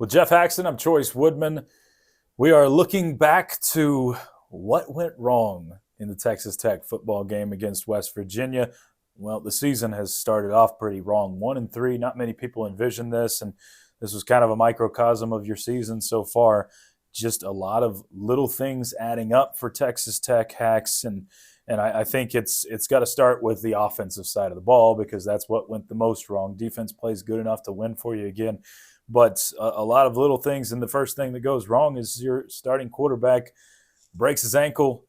With Geoff Haxton, I'm Chois Woodman. We are looking back to what went wrong in the Texas Tech football game against West Virginia. Well, the season has started off pretty wrong. 1-3, not many people envisioned this, and this was kind of a microcosm of your season so far. Just a lot of little things adding up for Texas Tech, Hax, and I think it's got to start with the offensive side of the ball because that's what went the most wrong. Defense plays good enough to win for you again, but a lot of little things. And the first thing that goes wrong is your starting quarterback breaks his ankle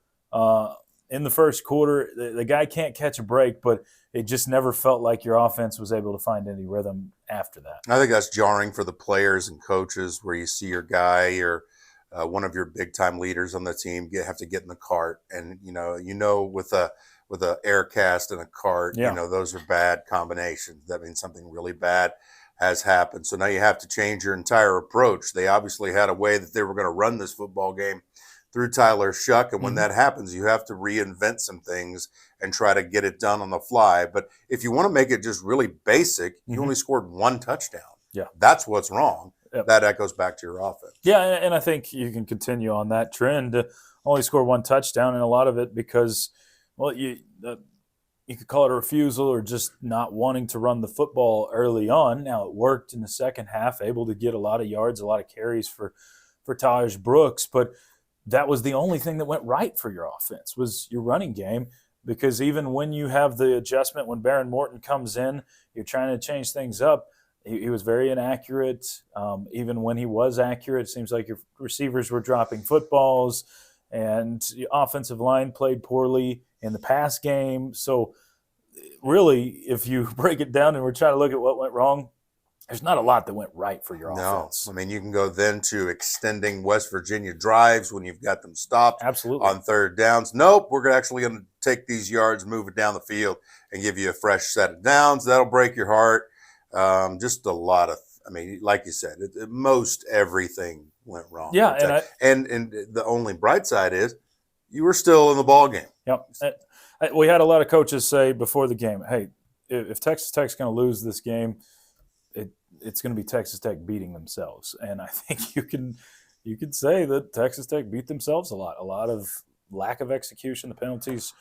in the first quarter. The guy can't catch a break, but it just never felt like your offense was able to find any rhythm after that. I think that's jarring for the players and coaches where you see your guy or one of your big time leaders on the team have to get in the cart, and with a air cast and a cart, those are bad combinations. That means something really bad has happened. So now you have to change your entire approach. They obviously had a way that they were going to run this football game through Tyler Shuck, and when that happens, you have to reinvent some things and try to get it done on the fly. But if you want to make it just really basic, you only scored one touchdown. Yeah, that's what's wrong. Yep. That echoes back to your offense. Yeah, and I think you can continue on that trend. Only score one touchdown, and a lot of it because, well, you could call it a refusal or just not wanting to run the football early on. Now, it worked in the second half, able to get a lot of yards, a lot of carries for Taj Brooks, but that was the only thing that went right for your offense was your running game, because even when you have the adjustment, when Baron Morton comes in, you're trying to change things up. He was very inaccurate. Even when he was accurate, it seems like your receivers were dropping footballs, and the offensive line played poorly in the pass game. So really, if you break it down and we're trying to look at what went wrong, there's not a lot that went right for your offense. I mean, you can go then to extending West Virginia drives when you've got them stopped on third downs. Nope, we're actually going to take these yards, move it down the field, and give you a fresh set of downs. That'll break your heart. Just a lot of, like you said, most everything went wrong. Yeah, and the only bright side is you were still in the ball game. Yep. We had a lot of coaches say before the game, hey, if Texas Tech's going to lose this game, it's going to be Texas Tech beating themselves. And I think you could say that Texas Tech beat themselves a lot of lack of execution, the penalties.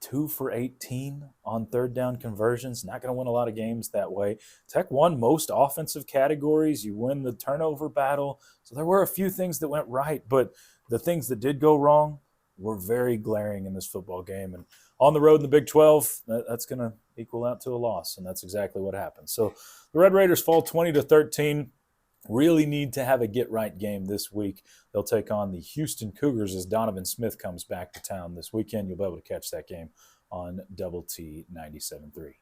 2 for 18 on third down conversions. Not going to win a lot of games that way. Tech won most offensive categories. You win the turnover battle. So there were a few things that went right, but the things that did go wrong were very glaring in this football game. And on the road in the Big 12, that's going to equal out to a loss, and that's exactly what happened. So the Red Raiders fall 20-13. Really need to have a get-right game this week. They'll take on the Houston Cougars as Donovan Smith comes back to town this weekend. You'll be able to catch that game on Double T 97.3.